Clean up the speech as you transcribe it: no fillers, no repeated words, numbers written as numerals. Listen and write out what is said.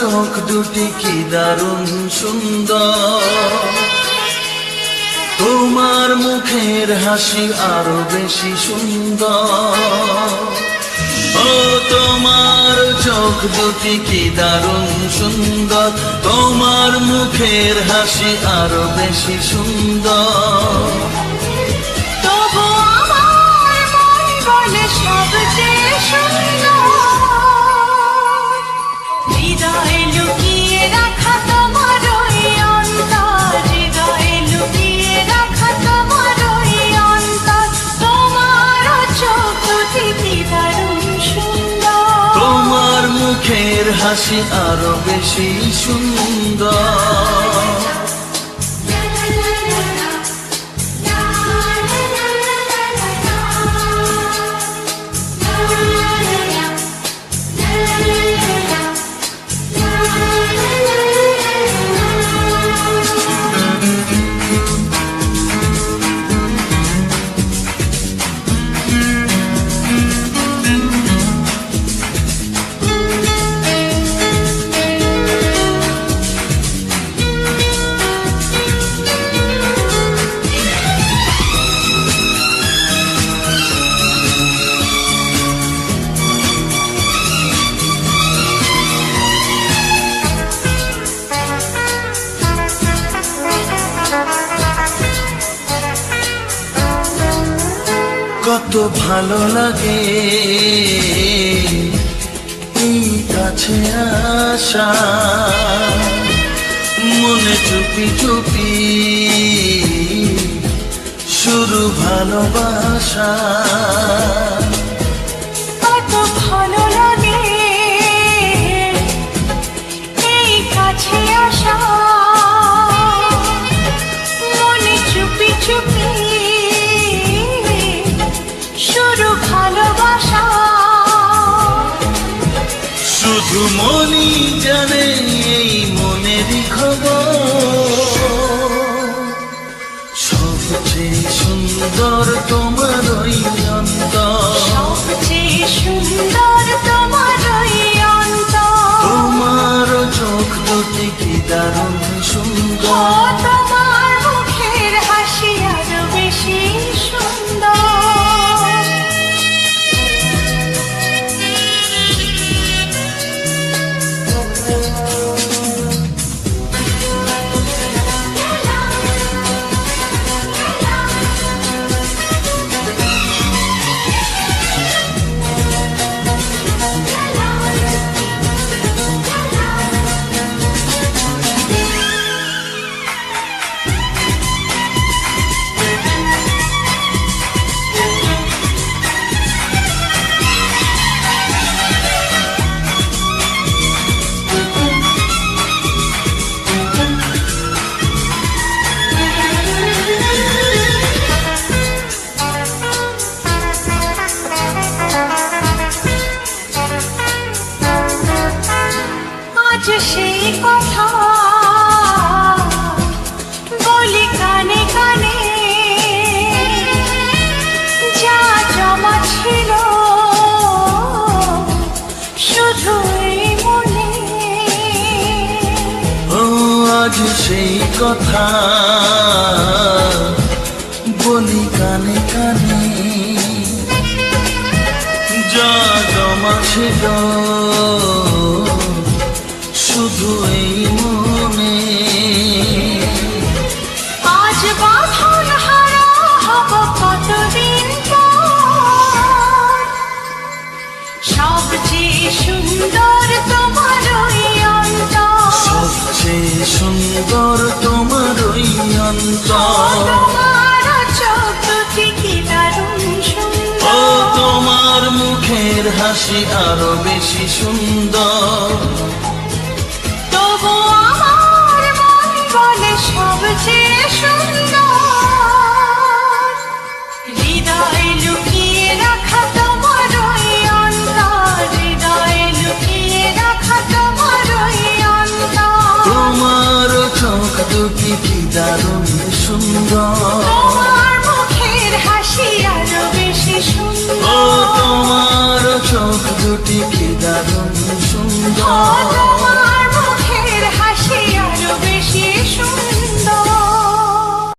চোখ দুটি কি দারুণ সুন্দর, তোমার মুখের হাসি আরো বেশি সুন্দর। ও তোমার চোখ দুটি কি দারুণ সুন্দর, তোমার মুখের হাসি আরো বেশি সুন্দর। তবু আমার মন বলে সবচেয়ে সুন্দর, হৃদয়ে লুকিয়ে রাখা তোমার ওই অন্তর, হৃদয়ে লুকিয়ে রাখা তোমার ওই অন্তর। তোমার চোখ দুটি কি দারুণ সুন্দর, তোমার মুখের হাসি আরো বেশি সুন্দর। কত ভালো লাগে এই কাছে আসা, মনে চুপি চুপি শুরু ভালোবাসা। কত ভালো লাগে এই কাছে আসা, মনে চুপি চুপি শুরু ভালোবাসা। শুধু মনই জানে এই মনেরই খবর, সবচেয়ে সুন্দর তোমার ওই অন্তর, সবচেয়ে সুন্দর তোমার ওই অন্তর। তোমার চোখ দুটি কি দারুণ সুন্দর, তোমার মুখের হাসি আরো বেশি সুন্দর। আজ সেই কথা বলি কানে কানে, যা জমা ছিল শুধু এই মনে। ও আজ সেই কথা বলি কানে কানে, যা জমা ছিল শুধু এই মনে। আজ বাঁধন হারা হব কতদিন পর, সবচেয়ে সুন্দর তোমার ওই অন্তর, সবচেয়ে সুন্দর তোমার ওই অন্তর। তোমার চোখ দুটি কি দারুণ ও সুন্দর, তোমার মুখের হাসি আরো বেশি সুন্দর। তবু আমার মন বলে সবচেয়ে সুন্দর, হৃদয়ে লুকিয়ে রাখা তোমার ওই অন্তর, হৃদয়ে লুকিয়ে রাখা তোমার ওই অন্তর। তোমার চোখ দুটি কি দারুণ সুন্দর, তোমার মুখের হাসি আরো বেশি সুন্দর। ও তোমার